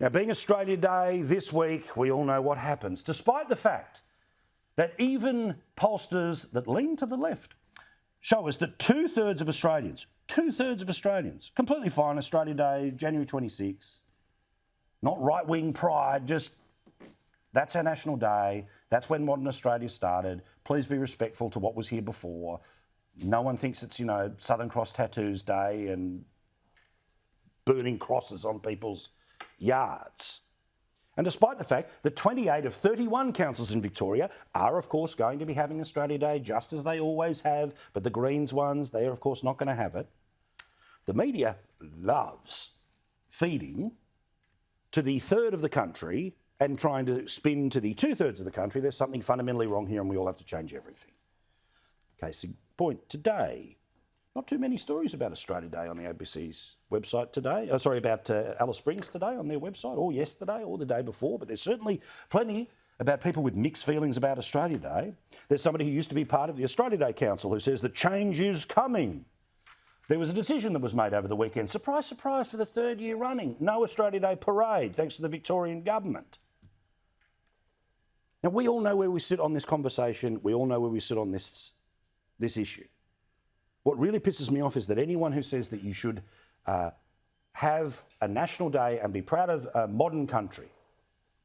Now, being Australia Day this week, we all know what happens, despite the fact that even pollsters that lean to the left show us that two-thirds of Australians, completely fine, Australia Day, January 26, not right-wing pride, just that's our national day, that's when modern Australia started, please be respectful to what was here before. No one thinks it's, Southern Cross Tattoos Day and burning crosses on people's yards. And despite the fact that 28 of 31 councils in Victoria are, of course, going to be having Australia Day, just as they always have, but the Greens ones, they are, of course, not going to have it. The media loves feeding to the third of the country and trying to spin to the two-thirds of the country there's something fundamentally wrong here and we all have to change everything. Case in point, today, not too many stories about Australia Day on the ABC's website today. About Alice Springs today on their website, or yesterday, or the day before. But there's certainly plenty about people with mixed feelings about Australia Day. There's somebody who used to be part of the Australia Day Council who says that change is coming. There was a decision that was made over the weekend. Surprise, surprise, for the third year running. No Australia Day parade, thanks to the Victorian government. Now, we all know where we sit on this conversation. We all know where we sit on this issue. What really pisses me off is that anyone who says that you should have a national day and be proud of a modern country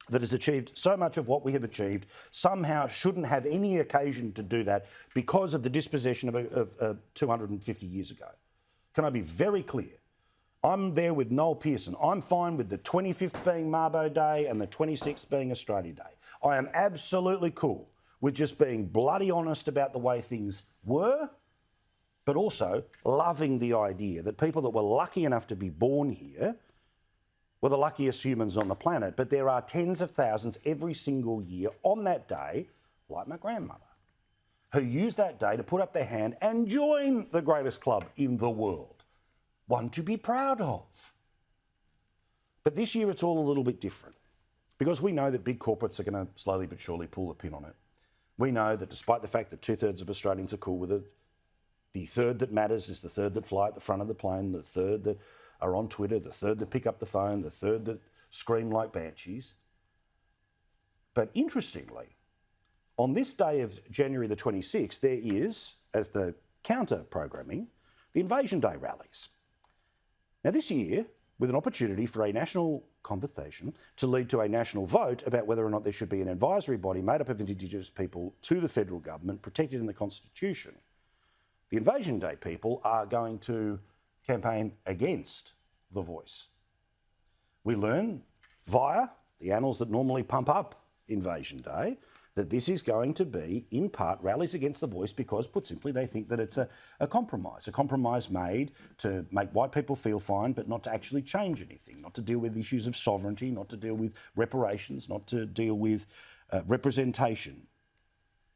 that has achieved so much of what we have achieved somehow shouldn't have any occasion to do that because of the dispossession of 250 years ago. Can I be very clear? I'm there with Noel Pearson. I'm fine with the 25th being Mabo Day and the 26th being Australia Day. I am absolutely cool with just being bloody honest about the way things were, but also loving the idea that people that were lucky enough to be born here were the luckiest humans on the planet. But there are tens of thousands every single year on that day, like my grandmother, who use that day to put up their hand and join the greatest club in the world. One to be proud of. But this year it's all a little bit different because we know that big corporates are going to slowly but surely pull the pin on it. We know that despite the fact that two-thirds of Australians are cool with it, the third that matters is the third that fly at the front of the plane, the third that are on Twitter, the third that pick up the phone, the third that scream like banshees. But interestingly, on this day of January the 26th, there is, as the counter-programming, the Invasion Day rallies. Now this year, with an opportunity for a national conversation to lead to a national vote about whether or not there should be an advisory body made up of Indigenous people to the federal government, protected in the Constitution, the Invasion Day people are going to campaign against The Voice. We learn via the annals that normally pump up Invasion Day that this is going to be, in part, rallies against The Voice because, put simply, they think that it's a compromise made to make white people feel fine but not to actually change anything, not to deal with issues of sovereignty, not to deal with reparations, not to deal with representation.